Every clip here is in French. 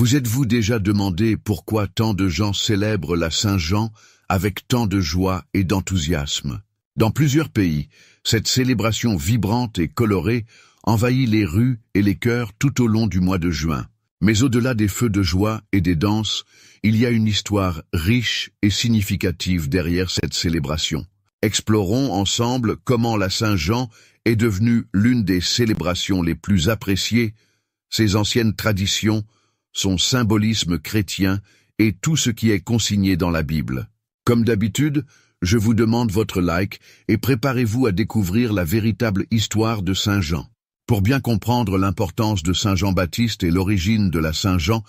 Vous êtes-vous déjà demandé pourquoi tant de gens célèbrent la Saint-Jean avec tant de joie et d'enthousiasme? Dans plusieurs pays, cette célébration vibrante et colorée envahit les rues et les cœurs tout au long du mois de juin. Mais au-delà des feux de joie et des danses, il y a une histoire riche et significative derrière cette célébration. Explorons ensemble comment la Saint-Jean est devenue l'une des célébrations les plus appréciées, ses anciennes traditions, son symbolisme chrétien et tout ce qui est consigné dans la Bible. Comme d'habitude, je vous demande votre like et préparez-vous à découvrir la véritable histoire de Saint Jean. Pour bien comprendre l'importance de Saint Jean-Baptiste et l'origine de la Saint-Jean,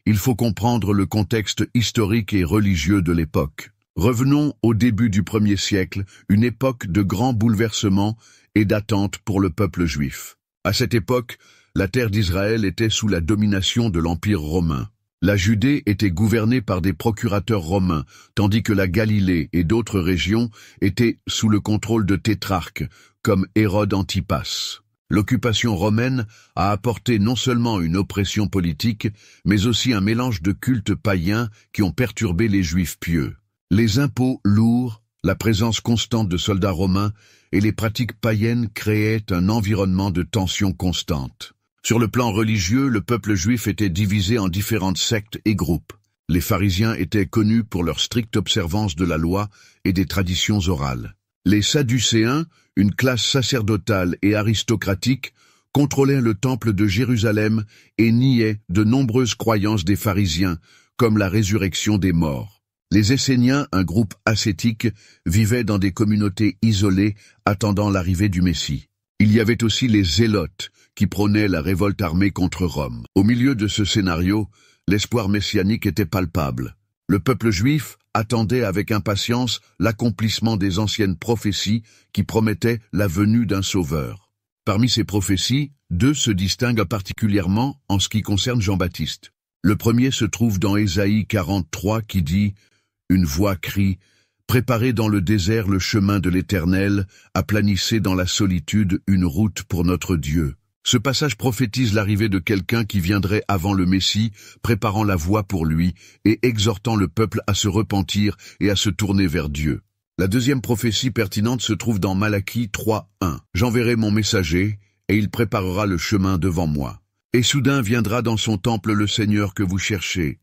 il faut comprendre le contexte historique et religieux de l'époque. Revenons au début du 1er siècle, une époque de grands bouleversements et d'attentes pour le peuple juif. À cette époque, la terre d'Israël était sous la domination de l'Empire romain. La Judée était gouvernée par des procurateurs romains, tandis que la Galilée et d'autres régions étaient sous le contrôle de tétrarques, comme Hérode Antipas. L'occupation romaine a apporté non seulement une oppression politique, mais aussi un mélange de cultes païens qui ont perturbé les Juifs pieux. Les impôts lourds, la présence constante de soldats romains et les pratiques païennes créaient un environnement de tension constante. Sur le plan religieux, le peuple juif était divisé en différentes sectes et groupes. Les pharisiens étaient connus pour leur stricte observance de la loi et des traditions orales. Les Sadducéens, une classe sacerdotale et aristocratique, contrôlaient le temple de Jérusalem et niaient de nombreuses croyances des pharisiens, comme la résurrection des morts. Les Esséniens, un groupe ascétique, vivaient dans des communautés isolées, attendant l'arrivée du Messie. Il y avait aussi les Zélotes, qui prônaient la révolte armée contre Rome. Au milieu de ce scénario, l'espoir messianique était palpable. Le peuple juif attendait avec impatience l'accomplissement des anciennes prophéties qui promettaient la venue d'un sauveur. Parmi ces prophéties, 2 se distinguent particulièrement en ce qui concerne Jean-Baptiste. Le premier se trouve dans Ésaïe 43 qui dit « Une voix crie « Préparez dans le désert le chemin de l'Éternel, aplanissez dans la solitude une route pour notre Dieu. » Ce passage prophétise l'arrivée de quelqu'un qui viendrait avant le Messie, préparant la voie pour lui et exhortant le peuple à se repentir et à se tourner vers Dieu. La deuxième prophétie pertinente se trouve dans Malachie 3:1. « J'enverrai mon messager, et il préparera le chemin devant moi. Et soudain viendra dans son temple le Seigneur que vous cherchez.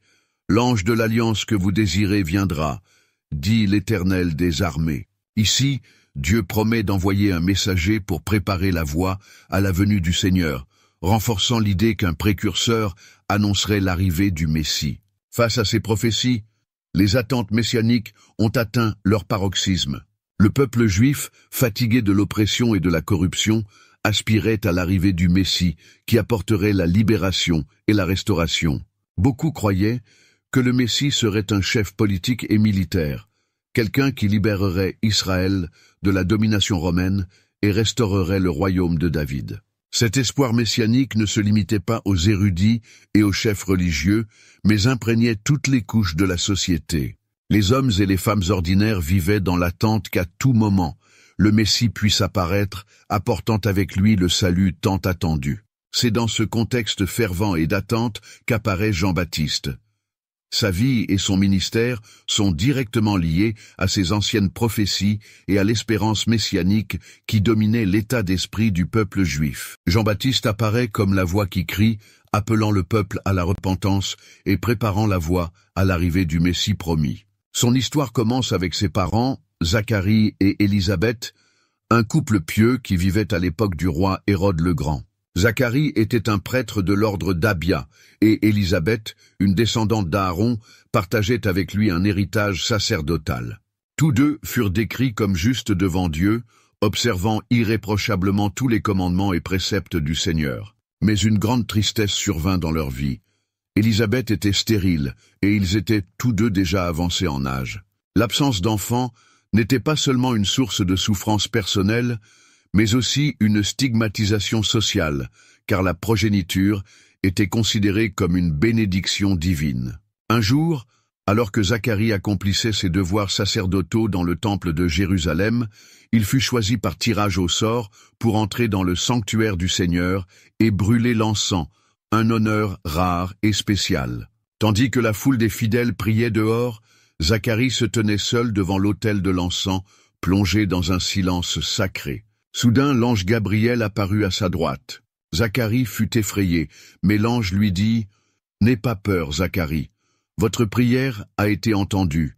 L'ange de l'alliance que vous désirez viendra, dit l'Éternel des armées. » Ici, Dieu promet d'envoyer un messager pour préparer la voie à la venue du Seigneur, renforçant l'idée qu'un précurseur annoncerait l'arrivée du Messie. Face à ces prophéties, les attentes messianiques ont atteint leur paroxysme. Le peuple juif, fatigué de l'oppression et de la corruption, aspirait à l'arrivée du Messie qui apporterait la libération et la restauration. Beaucoup croyaient que le Messie serait un chef politique et militaire, quelqu'un qui libérerait Israël de la domination romaine et restaurerait le royaume de David. Cet espoir messianique ne se limitait pas aux érudits et aux chefs religieux, mais imprégnait toutes les couches de la société. Les hommes et les femmes ordinaires vivaient dans l'attente qu'à tout moment, le Messie puisse apparaître, apportant avec lui le salut tant attendu. C'est dans ce contexte fervent et d'attente qu'apparaît Jean-Baptiste. Sa vie et son ministère sont directement liés à ces anciennes prophéties et à l'espérance messianique qui dominait l'état d'esprit du peuple juif. Jean-Baptiste apparaît comme la voix qui crie, appelant le peuple à la repentance et préparant la voie à l'arrivée du Messie promis. Son histoire commence avec ses parents, Zacharie et Élisabeth, un couple pieux qui vivait à l'époque du roi Hérode le Grand. Zacharie était un prêtre de l'ordre d'Abia, et Élisabeth, une descendante d'Aaron, partageait avec lui un héritage sacerdotal. Tous deux furent décrits comme justes devant Dieu, observant irréprochablement tous les commandements et préceptes du Seigneur. Mais une grande tristesse survint dans leur vie. Élisabeth était stérile, et ils étaient tous deux déjà avancés en âge. L'absence d'enfants n'était pas seulement une source de souffrance personnelle, mais aussi une stigmatisation sociale, car la progéniture était considérée comme une bénédiction divine. Un jour, alors que Zacharie accomplissait ses devoirs sacerdotaux dans le temple de Jérusalem, il fut choisi par tirage au sort pour entrer dans le sanctuaire du Seigneur et brûler l'encens, un honneur rare et spécial. Tandis que la foule des fidèles priait dehors, Zacharie se tenait seul devant l'autel de l'encens, plongé dans un silence sacré. Soudain, l'ange Gabriel apparut à sa droite. Zacharie fut effrayé, mais l'ange lui dit « N'aie pas peur, Zacharie. Votre prière a été entendue.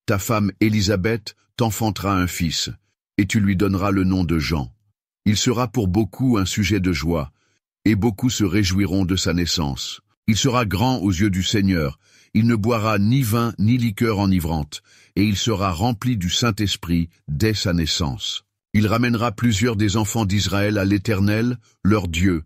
Ta femme Élisabeth t'enfantera un fils, et tu lui donneras le nom de Jean. Il sera pour beaucoup un sujet de joie, et beaucoup se réjouiront de sa naissance. Il sera grand aux yeux du Seigneur, il ne boira ni vin ni liqueur enivrante, et il sera rempli du Saint-Esprit dès sa naissance. Il ramènera plusieurs des enfants d'Israël à l'Éternel, leur Dieu.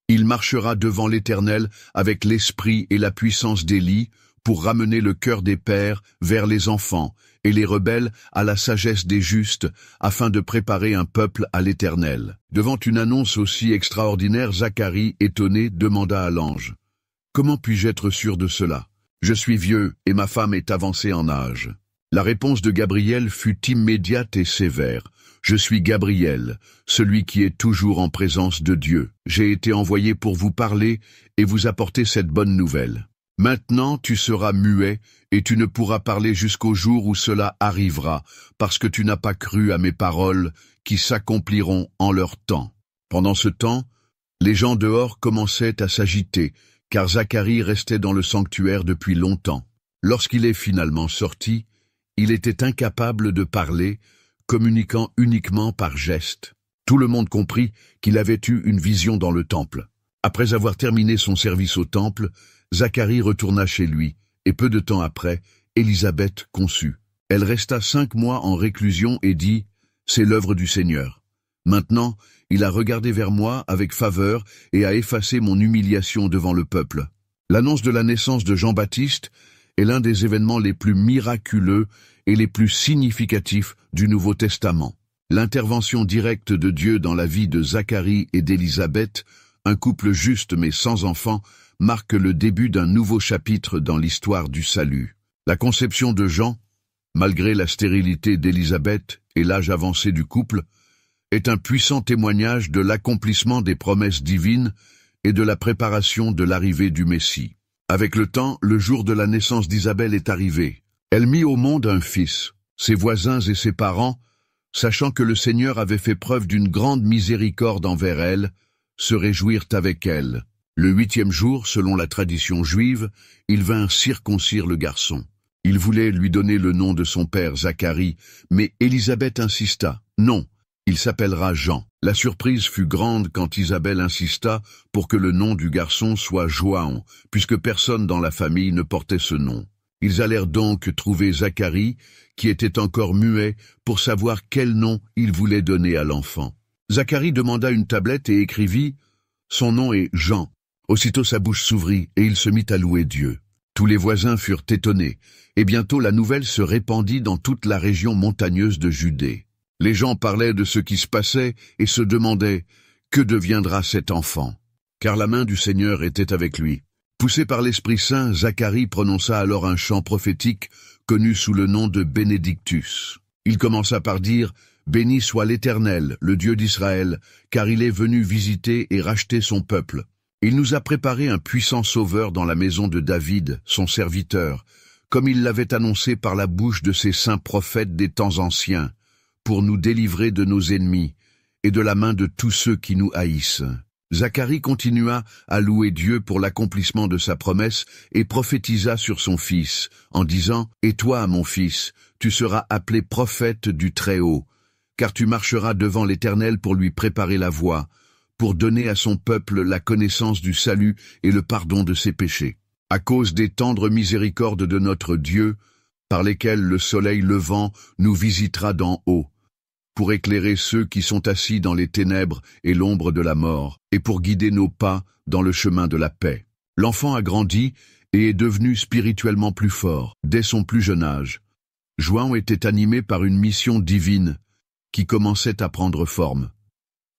Il marchera devant l'Éternel avec l'esprit et la puissance d'Élie, pour ramener le cœur des pères vers les enfants, et les rebelles à la sagesse des justes, afin de préparer un peuple à l'Éternel. » Devant une annonce aussi extraordinaire, Zacharie, étonné, demanda à l'ange, « Comment puis-je être sûr de cela? Je suis vieux, et ma femme est avancée en âge. » La réponse de Gabriel fut immédiate et sévère. « Je suis Gabriel, celui qui est toujours en présence de Dieu. J'ai été envoyé pour vous parler et vous apporter cette bonne nouvelle. Maintenant tu seras muet, et tu ne pourras parler jusqu'au jour où cela arrivera, parce que tu n'as pas cru à mes paroles, qui s'accompliront en leur temps. » Pendant ce temps, les gens dehors commençaient à s'agiter, car Zacharie restait dans le sanctuaire depuis longtemps. Lorsqu'il est finalement sorti, il était incapable de parler, communiquant uniquement par gestes. Tout le monde comprit qu'il avait eu une vision dans le temple. Après avoir terminé son service au temple, Zacharie retourna chez lui, et peu de temps après, Élisabeth conçut. Elle resta 5 mois en réclusion et dit « C'est l'œuvre du Seigneur. Maintenant, il a regardé vers moi avec faveur et a effacé mon humiliation devant le peuple. » L'annonce de la naissance de Jean-Baptiste est l'un des événements les plus miraculeux et les plus significatifs du Nouveau Testament. L'intervention directe de Dieu dans la vie de Zacharie et d'Élisabeth, un couple juste mais sans enfant, marque le début d'un nouveau chapitre dans l'histoire du salut. La conception de Jean, malgré la stérilité d'Élisabeth et l'âge avancé du couple, est un puissant témoignage de l'accomplissement des promesses divines et de la préparation de l'arrivée du Messie. Avec le temps, le jour de la naissance d'Isabelle est arrivé. Elle mit au monde un fils. Ses voisins et ses parents, sachant que le Seigneur avait fait preuve d'une grande miséricorde envers elle, se réjouirent avec elle. Le 8e jour, selon la tradition juive, ils vinrent circoncire le garçon. Ils voulaient lui donner le nom de son père Zacharie, mais Élisabeth insista. Non, il s'appellera Jean. La surprise fut grande quand Isabelle insista pour que le nom du garçon soit João, puisque personne dans la famille ne portait ce nom. Ils allèrent donc trouver Zacharie, qui était encore muet, pour savoir quel nom il voulait donner à l'enfant. Zacharie demanda une tablette et écrivit « Son nom est Jean ». Aussitôt sa bouche s'ouvrit et il se mit à louer Dieu. Tous les voisins furent étonnés, et bientôt la nouvelle se répandit dans toute la région montagneuse de Judée. Les gens parlaient de ce qui se passait et se demandaient « Que deviendra cet enfant ?» Car la main du Seigneur était avec lui. Poussé par l'Esprit Saint, Zacharie prononça alors un chant prophétique connu sous le nom de Bénédictus. Il commença par dire « Béni soit l'Éternel, le Dieu d'Israël, car il est venu visiter et racheter son peuple. Il nous a préparé un puissant sauveur dans la maison de David, son serviteur, comme il l'avait annoncé par la bouche de ses saints prophètes des temps anciens, pour nous délivrer de nos ennemis et de la main de tous ceux qui nous haïssent. » Zacharie continua à louer Dieu pour l'accomplissement de sa promesse et prophétisa sur son fils, en disant « Et toi, mon fils, tu seras appelé prophète du Très-Haut, car tu marcheras devant l'Éternel pour lui préparer la voie, pour donner à son peuple la connaissance du salut et le pardon de ses péchés. À cause des tendres miséricordes de notre Dieu, par lesquelles le soleil levant nous visitera d'en haut, pour éclairer ceux qui sont assis dans les ténèbres et l'ombre de la mort, et pour guider nos pas dans le chemin de la paix. » L'enfant a grandi et est devenu spirituellement plus fort, dès son plus jeune âge. João était animé par une mission divine qui commençait à prendre forme.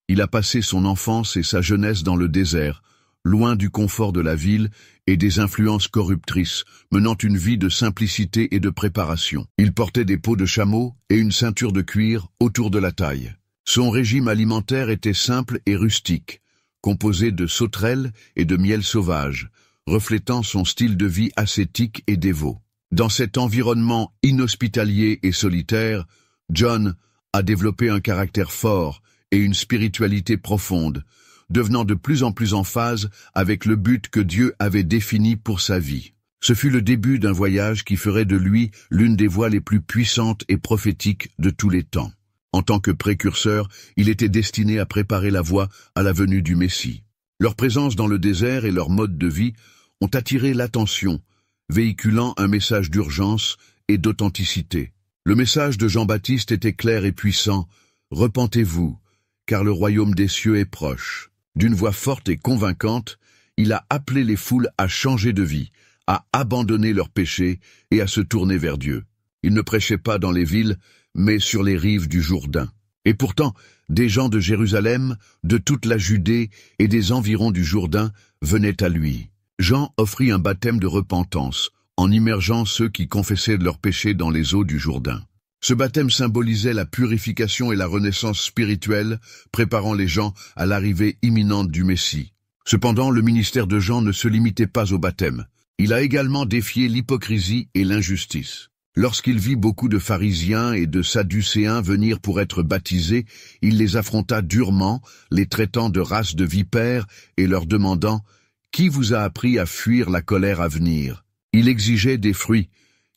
Il a passé son enfance et sa jeunesse dans le désert, loin du confort de la ville et des influences corruptrices, menant une vie de simplicité et de préparation. Il portait des peaux de chameau et une ceinture de cuir autour de la taille. Son régime alimentaire était simple et rustique, composé de sauterelles et de miel sauvage, reflétant son style de vie ascétique et dévot. Dans cet environnement inhospitalier et solitaire, John a développé un caractère fort et une spiritualité profonde, devenant de plus en plus en phase avec le but que Dieu avait défini pour sa vie. Ce fut le début d'un voyage qui ferait de lui l'une des voix les plus puissantes et prophétiques de tous les temps. En tant que précurseur, il était destiné à préparer la voie à la venue du Messie. Leur présence dans le désert et leur mode de vie ont attiré l'attention, véhiculant un message d'urgence et d'authenticité. Le message de Jean-Baptiste était clair et puissant: « Repentez-vous, car le royaume des cieux est proche ». D'une voix forte et convaincante, il a appelé les foules à changer de vie, à abandonner leurs péchés et à se tourner vers Dieu. Il ne prêchait pas dans les villes, mais sur les rives du Jourdain. Et pourtant, des gens de Jérusalem, de toute la Judée et des environs du Jourdain venaient à lui. Jean offrit un baptême de repentance, en immergeant ceux qui confessaient leurs péchés dans les eaux du Jourdain. Ce baptême symbolisait la purification et la renaissance spirituelle, préparant les gens à l'arrivée imminente du Messie. Cependant, le ministère de Jean ne se limitait pas au baptême. Il a également défié l'hypocrisie et l'injustice. Lorsqu'il vit beaucoup de pharisiens et de sadducéens venir pour être baptisés, il les affronta durement, les traitant de race de vipères et leur demandant « Qui vous a appris à fuir la colère à venir ?» Il exigeait des fruits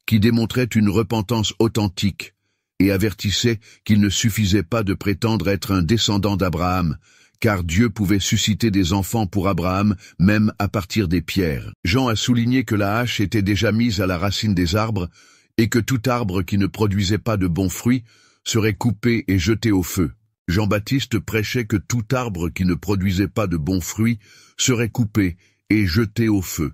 qui démontraient une repentance authentique et avertissait qu'il ne suffisait pas de prétendre être un descendant d'Abraham, car Dieu pouvait susciter des enfants pour Abraham, même à partir des pierres. Jean a souligné que la hache était déjà mise à la racine des arbres, et que tout arbre qui ne produisait pas de bons fruits serait coupé et jeté au feu. Jean-Baptiste prêchait que tout arbre qui ne produisait pas de bons fruits serait coupé et jeté au feu.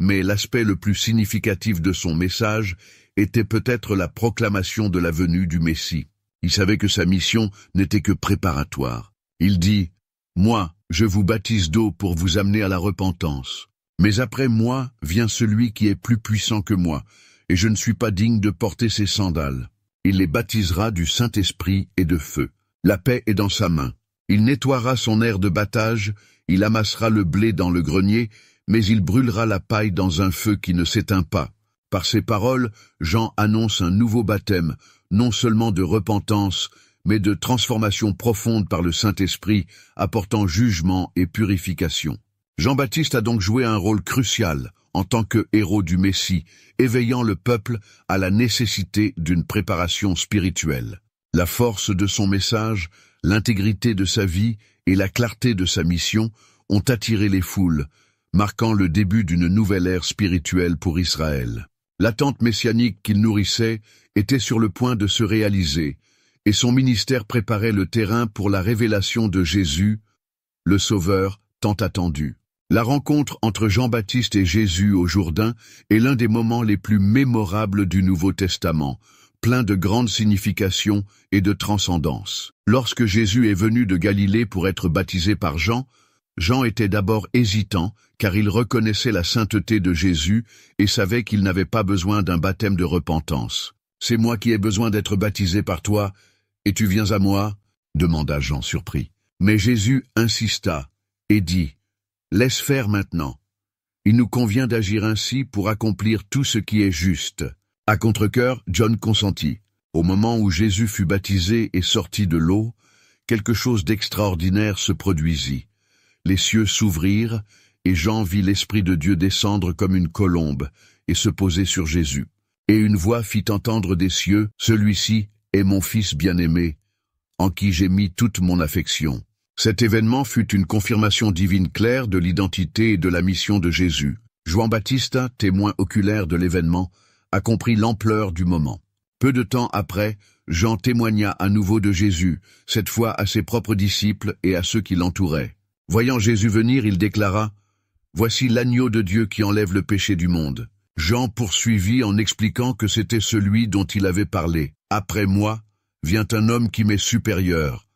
Mais l'aspect le plus significatif de son message était peut-être la proclamation de la venue du Messie. Il savait que sa mission n'était que préparatoire. Il dit « Moi, je vous baptise d'eau pour vous amener à la repentance. Mais après moi vient celui qui est plus puissant que moi, et je ne suis pas digne de porter ses sandales. Il les baptisera du Saint-Esprit et de feu. La paix est dans sa main. Il nettoiera son aire de battage, il amassera le blé dans le grenier, mais il brûlera la paille dans un feu qui ne s'éteint pas. » Par ces paroles, Jean annonce un nouveau baptême, non seulement de repentance, mais de transformation profonde par le Saint-Esprit, apportant jugement et purification. Jean-Baptiste a donc joué un rôle crucial en tant que héros du Messie, éveillant le peuple à la nécessité d'une préparation spirituelle. La force de son message, l'intégrité de sa vie et la clarté de sa mission ont attiré les foules, marquant le début d'une nouvelle ère spirituelle pour Israël. L'attente messianique qu'il nourrissait était sur le point de se réaliser, et son ministère préparait le terrain pour la révélation de Jésus, le Sauveur tant attendu. La rencontre entre Jean-Baptiste et Jésus au Jourdain est l'un des moments les plus mémorables du Nouveau Testament, plein de grandes significations et de transcendance. Lorsque Jésus est venu de Galilée pour être baptisé par Jean, Jean était d'abord hésitant, car il reconnaissait la sainteté de Jésus et savait qu'il n'avait pas besoin d'un baptême de repentance. « C'est moi qui ai besoin d'être baptisé par toi, et tu viens à moi ?» demanda Jean surpris. Mais Jésus insista et dit « Laisse faire maintenant. Il nous convient d'agir ainsi pour accomplir tout ce qui est juste. » À contre-cœur, John consentit. Au moment où Jésus fut baptisé et sorti de l'eau, quelque chose d'extraordinaire se produisit. Les cieux s'ouvrirent, et Jean vit l'Esprit de Dieu descendre comme une colombe et se poser sur Jésus. Et une voix fit entendre des cieux, « Celui-ci est mon Fils bien-aimé, en qui j'ai mis toute mon affection. » Cet événement fut une confirmation divine claire de l'identité et de la mission de Jésus. Jean-Baptiste, témoin oculaire de l'événement, a compris l'ampleur du moment. Peu de temps après, Jean témoigna à nouveau de Jésus, cette fois à ses propres disciples et à ceux qui l'entouraient. Voyant Jésus venir, il déclara « Voici l'agneau de Dieu qui enlève le péché du monde. » Jean poursuivit en expliquant que c'était celui dont il avait parlé. « Après moi, vient un homme qui m'est supérieur,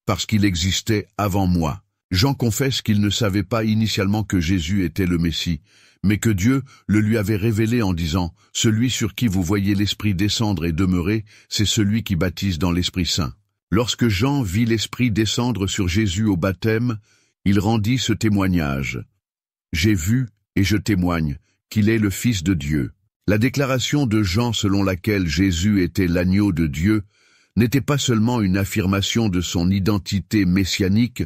parce qu'il existait avant moi. » Jean confesse qu'il ne savait pas initialement que Jésus était le Messie, mais que Dieu le lui avait révélé en disant « Celui sur qui vous voyez l'Esprit descendre et demeurer, c'est celui qui baptise dans l'Esprit Saint. » Lorsque Jean vit l'Esprit descendre sur Jésus au baptême, Il rendit ce témoignage. « J'ai vu, et je témoigne, qu'il est le Fils de Dieu. » La déclaration de Jean selon laquelle Jésus était l'agneau de Dieu n'était pas seulement une affirmation de son identité messianique,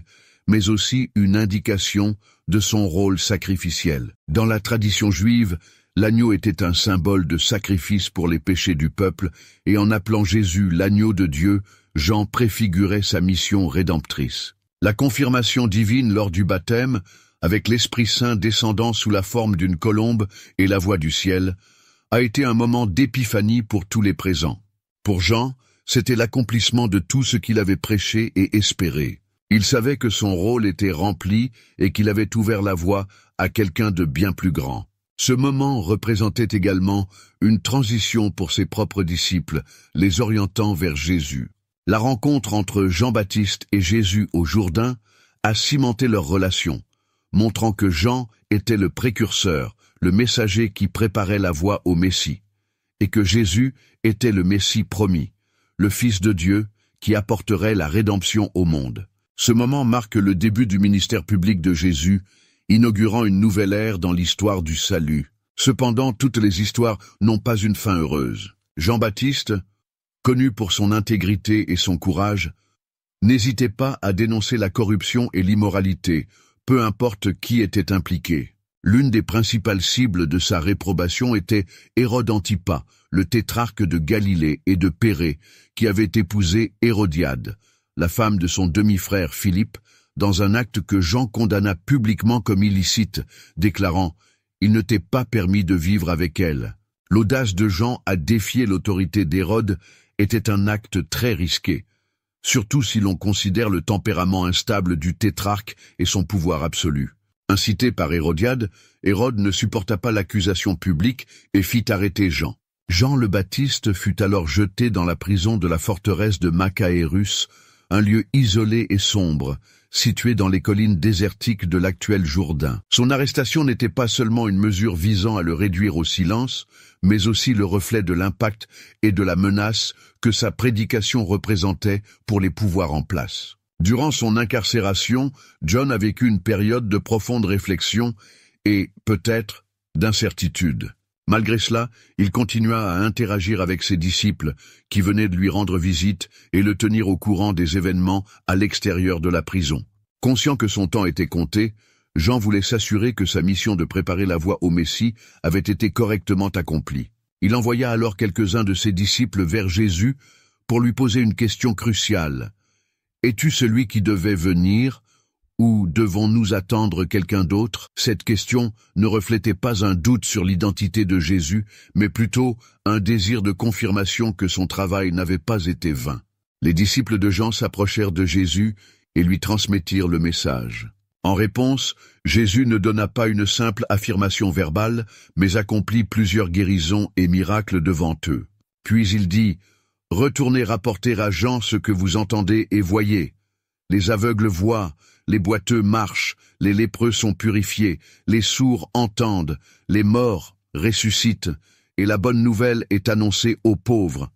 mais aussi une indication de son rôle sacrificiel. Dans la tradition juive, l'agneau était un symbole de sacrifice pour les péchés du peuple, et en appelant Jésus l'agneau de Dieu, Jean préfigurait sa mission rédemptrice. La confirmation divine lors du baptême, avec l'Esprit Saint descendant sous la forme d'une colombe et la voix du ciel, a été un moment d'épiphanie pour tous les présents. Pour Jean, c'était l'accomplissement de tout ce qu'il avait prêché et espéré. Il savait que son rôle était rempli et qu'il avait ouvert la voie à quelqu'un de bien plus grand. Ce moment représentait également une transition pour ses propres disciples, les orientant vers Jésus. La rencontre entre Jean-Baptiste et Jésus au Jourdain a cimenté leur relation, montrant que Jean était le précurseur, le messager qui préparait la voie au Messie, et que Jésus était le Messie promis, le Fils de Dieu qui apporterait la rédemption au monde. Ce moment marque le début du ministère public de Jésus, inaugurant une nouvelle ère dans l'histoire du salut. Cependant, toutes les histoires n'ont pas une fin heureuse. Jean-Baptiste, connu pour son intégrité et son courage, n'hésitait pas à dénoncer la corruption et l'immoralité, peu importe qui était impliqué. L'une des principales cibles de sa réprobation était Hérode Antipas, le tétrarque de Galilée et de Pérée, qui avait épousé Hérodiade, la femme de son demi-frère Philippe, dans un acte que Jean condamna publiquement comme illicite, déclarant « Il ne t'est pas permis de vivre avec elle ». L'audace de Jean à défier l'autorité d'Hérode était un acte très risqué, surtout si l'on considère le tempérament instable du tétrarque et son pouvoir absolu. Incité par Hérodiade, Hérode ne supporta pas l'accusation publique et fit arrêter Jean. Jean le Baptiste fut alors jeté dans la prison de la forteresse de Macaérus, un lieu isolé et sombre, situé dans les collines désertiques de l'actuel Jourdain. Son arrestation n'était pas seulement une mesure visant à le réduire au silence, mais aussi le reflet de l'impact et de la menace que sa prédication représentait pour les pouvoirs en place. Durant son incarcération, John a vécu une période de profonde réflexion et, peut-être, d'incertitude. Malgré cela, il continua à interagir avec ses disciples, qui venaient de lui rendre visite et le tenir au courant des événements à l'extérieur de la prison. Conscient que son temps était compté, Jean voulait s'assurer que sa mission de préparer la voie au Messie avait été correctement accomplie. Il envoya alors quelques-uns de ses disciples vers Jésus pour lui poser une question cruciale. « Es-tu celui qui devait venir, ou devons-nous attendre quelqu'un d'autre ?» Cette question ne reflétait pas un doute sur l'identité de Jésus, mais plutôt un désir de confirmation que son travail n'avait pas été vain. Les disciples de Jean s'approchèrent de Jésus et lui transmettirent le message. En réponse, Jésus ne donna pas une simple affirmation verbale, mais accomplit plusieurs guérisons et miracles devant eux. Puis il dit « Retournez rapporter à Jean ce que vous entendez et voyez. Les aveugles voient, les boiteux marchent, les lépreux sont purifiés, les sourds entendent, les morts ressuscitent, et la bonne nouvelle est annoncée aux pauvres.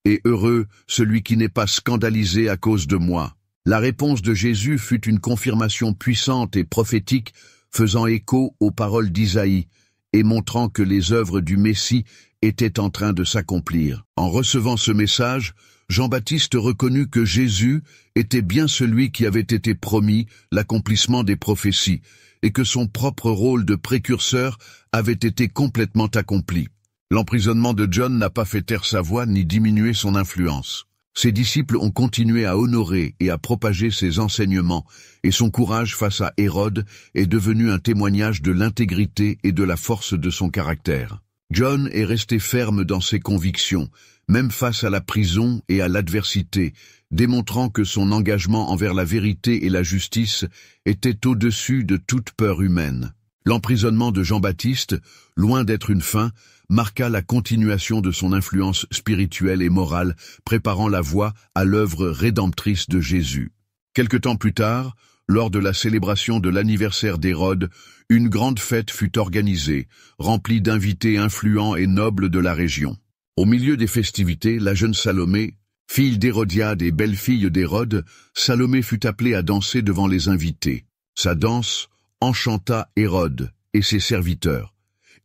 Et heureux celui qui n'est pas scandalisé à cause de moi. » La réponse de Jésus fut une confirmation puissante et prophétique, faisant écho aux paroles d'Isaïe, et montrant que les œuvres du Messie étaient en train de s'accomplir. En recevant ce message, Jean-Baptiste reconnut que Jésus était bien celui qui avait été promis, l'accomplissement des prophéties, et que son propre rôle de précurseur avait été complètement accompli. L'emprisonnement de John n'a pas fait taire sa voix ni diminué son influence. Ses disciples ont continué à honorer et à propager ses enseignements, et son courage face à Hérode est devenu un témoignage de l'intégrité et de la force de son caractère. John est resté ferme dans ses convictions, même face à la prison et à l'adversité, démontrant que son engagement envers la vérité et la justice était au-dessus de toute peur humaine. L'emprisonnement de Jean-Baptiste, loin d'être une fin, marqua la continuation de son influence spirituelle et morale, préparant la voie à l'œuvre rédemptrice de Jésus. Quelque temps plus tard, lors de la célébration de l'anniversaire d'Hérode, une grande fête fut organisée, remplie d'invités influents et nobles de la région. Au milieu des festivités, la jeune Salomé, fille d'Hérodiade et belle-fille d'Hérode, Salomé fut appelée à danser devant les invités. Sa danse enchanta Hérode et ses serviteurs,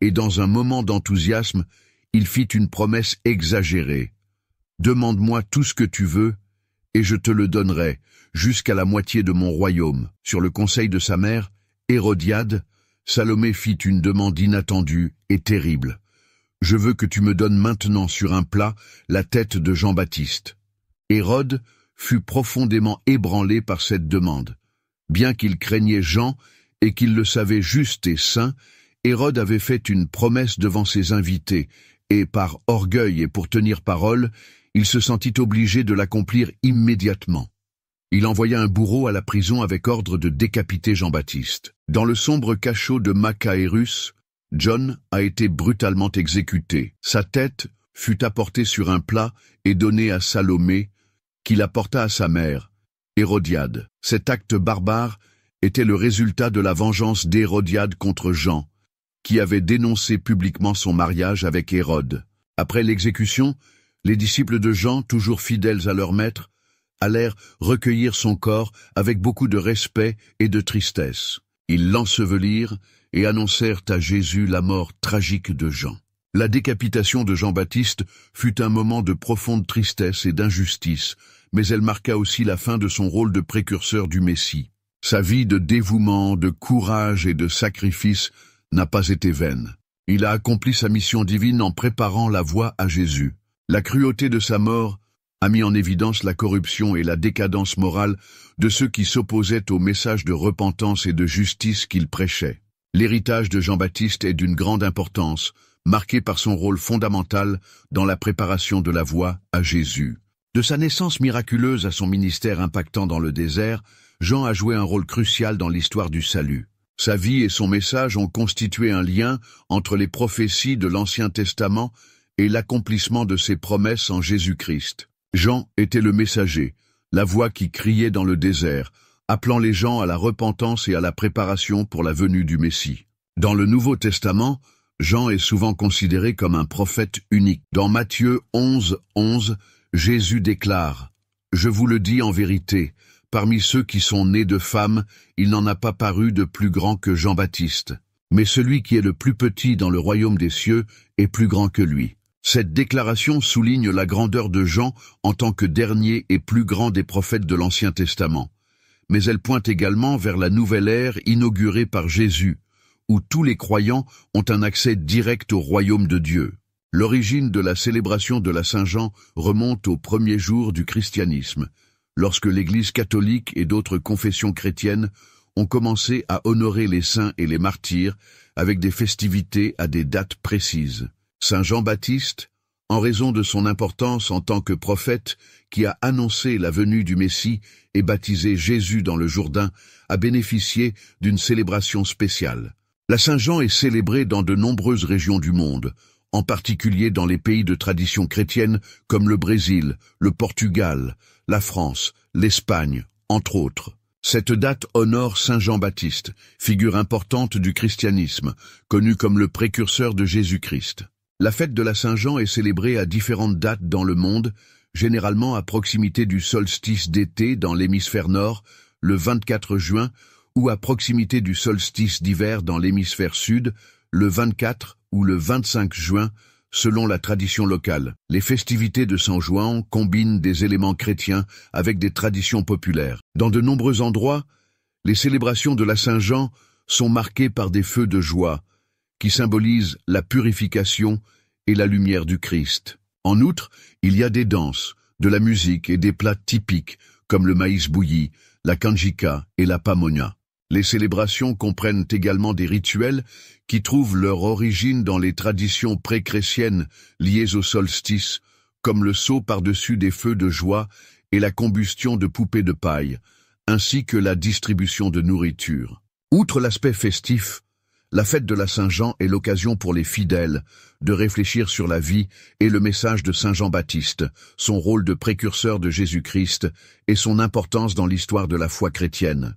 et dans un moment d'enthousiasme, il fit une promesse exagérée. « Demande-moi tout ce que tu veux, et je te le donnerai, jusqu'à la moitié de mon royaume. » Sur le conseil de sa mère, Hérodiade, Salomé fit une demande inattendue et terrible. « Je veux que tu me donnes maintenant sur un plat la tête de Jean-Baptiste. » Hérode fut profondément ébranlé par cette demande. Bien qu'il craignait Jean et qu'il le savait juste et saint, Hérode avait fait une promesse devant ses invités, et par orgueil et pour tenir parole, il se sentit obligé de l'accomplir immédiatement. Il envoya un bourreau à la prison avec ordre de décapiter Jean-Baptiste. Dans le sombre cachot de Macaérus, John a été brutalement exécuté. Sa tête fut apportée sur un plat et donnée à Salomé, qui la porta à sa mère, Hérodiade. Cet acte barbare était le résultat de la vengeance d'Hérodiade contre Jean, qui avait dénoncé publiquement son mariage avec Hérode. Après l'exécution, les disciples de Jean, toujours fidèles à leur maître, allèrent recueillir son corps avec beaucoup de respect et de tristesse. Ils l'ensevelirent et annoncèrent à Jésus la mort tragique de Jean. La décapitation de Jean-Baptiste fut un moment de profonde tristesse et d'injustice, mais elle marqua aussi la fin de son rôle de précurseur du Messie. Sa vie de dévouement, de courage et de sacrifice n'a pas été vaine. Il a accompli sa mission divine en préparant la voie à Jésus. La cruauté de sa mort a mis en évidence la corruption et la décadence morale de ceux qui s'opposaient au message de repentance et de justice qu'il prêchait. L'héritage de Jean-Baptiste est d'une grande importance, marqué par son rôle fondamental dans la préparation de la voie à Jésus. De sa naissance miraculeuse à son ministère impactant dans le désert, Jean a joué un rôle crucial dans l'histoire du salut. Sa vie et son message ont constitué un lien entre les prophéties de l'Ancien Testament et l'accomplissement de ses promesses en Jésus-Christ. Jean était le messager, la voix qui criait dans le désert, appelant les gens à la repentance et à la préparation pour la venue du Messie. Dans le Nouveau Testament, Jean est souvent considéré comme un prophète unique. Dans Matthieu 11:11, Jésus déclare « Je vous le dis en vérité, parmi ceux qui sont nés de femmes, il n'en a pas paru de plus grand que Jean-Baptiste. Mais celui qui est le plus petit dans le royaume des cieux est plus grand que lui. » Cette déclaration souligne la grandeur de Jean en tant que dernier et plus grand des prophètes de l'Ancien Testament. Mais elle pointe également vers la nouvelle ère inaugurée par Jésus, où tous les croyants ont un accès direct au royaume de Dieu. L'origine de la célébration de la Saint-Jean remonte aux premiers jours du christianisme, lorsque l'Église catholique et d'autres confessions chrétiennes ont commencé à honorer les saints et les martyrs avec des festivités à des dates précises. Saint Jean-Baptiste, en raison de son importance en tant que prophète qui a annoncé la venue du Messie et baptisé Jésus dans le Jourdain, a bénéficié d'une célébration spéciale. La Saint-Jean est célébrée dans de nombreuses régions du monde, en particulier dans les pays de tradition chrétienne comme le Brésil, le Portugal, la France, l'Espagne, entre autres. Cette date honore Saint Jean-Baptiste, figure importante du christianisme, connu comme le précurseur de Jésus-Christ. La fête de la Saint-Jean est célébrée à différentes dates dans le monde, généralement à proximité du solstice d'été dans l'hémisphère nord, le 24 juin, ou à proximité du solstice d'hiver dans l'hémisphère sud, le 24 ou le 25 juin, selon la tradition locale. Les festivités de San Juan combinent des éléments chrétiens avec des traditions populaires. Dans de nombreux endroits, les célébrations de la Saint-Jean sont marquées par des feux de joie, qui symbolisent la purification et la lumière du Christ. En outre, il y a des danses, de la musique et des plats typiques, comme le maïs bouilli, la canjica et la pamonia. Les célébrations comprennent également des rituels qui trouvent leur origine dans les traditions pré-chrétiennes liées au solstice, comme le saut par-dessus des feux de joie et la combustion de poupées de paille, ainsi que la distribution de nourriture. Outre l'aspect festif, la fête de la Saint-Jean est l'occasion pour les fidèles de réfléchir sur la vie et le message de Saint Jean-Baptiste, son rôle de précurseur de Jésus-Christ et son importance dans l'histoire de la foi chrétienne.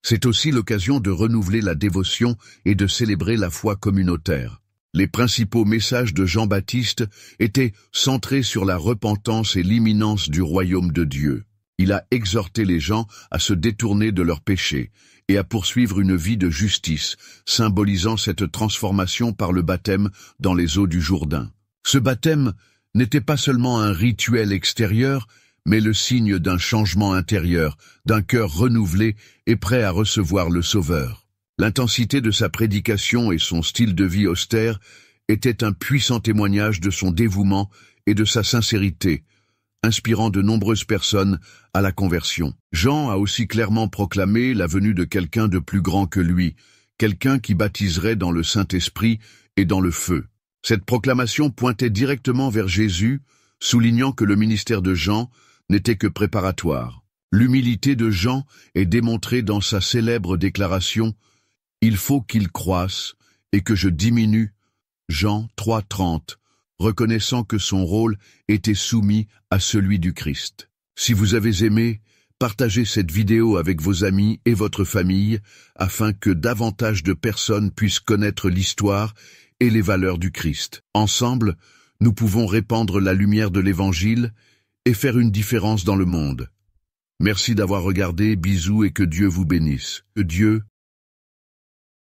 C'est aussi l'occasion de renouveler la dévotion et de célébrer la foi communautaire. Les principaux messages de Jean-Baptiste étaient centrés sur la repentance et l'imminence du royaume de Dieu. Il a exhorté les gens à se détourner de leurs péchés et à poursuivre une vie de justice, symbolisant cette transformation par le baptême dans les eaux du Jourdain. Ce baptême n'était pas seulement un rituel extérieur, mais le signe d'un changement intérieur, d'un cœur renouvelé et prêt à recevoir le Sauveur. L'intensité de sa prédication et son style de vie austère étaient un puissant témoignage de son dévouement et de sa sincérité, inspirant de nombreuses personnes à la conversion. Jean a aussi clairement proclamé la venue de quelqu'un de plus grand que lui, quelqu'un qui baptiserait dans le Saint-Esprit et dans le feu. Cette proclamation pointait directement vers Jésus, soulignant que le ministère de Jean n'était que préparatoire. L'humilité de Jean est démontrée dans sa célèbre déclaration « Il faut qu'il croisse et que je diminue » Jean 3,30, reconnaissant que son rôle était soumis à celui du Christ. Si vous avez aimé, partagez cette vidéo avec vos amis et votre famille afin que davantage de personnes puissent connaître l'histoire et les valeurs du Christ. Ensemble, nous pouvons répandre la lumière de l'Évangile et faire une différence dans le monde. Merci d'avoir regardé, bisous et que Dieu vous bénisse. Que Dieu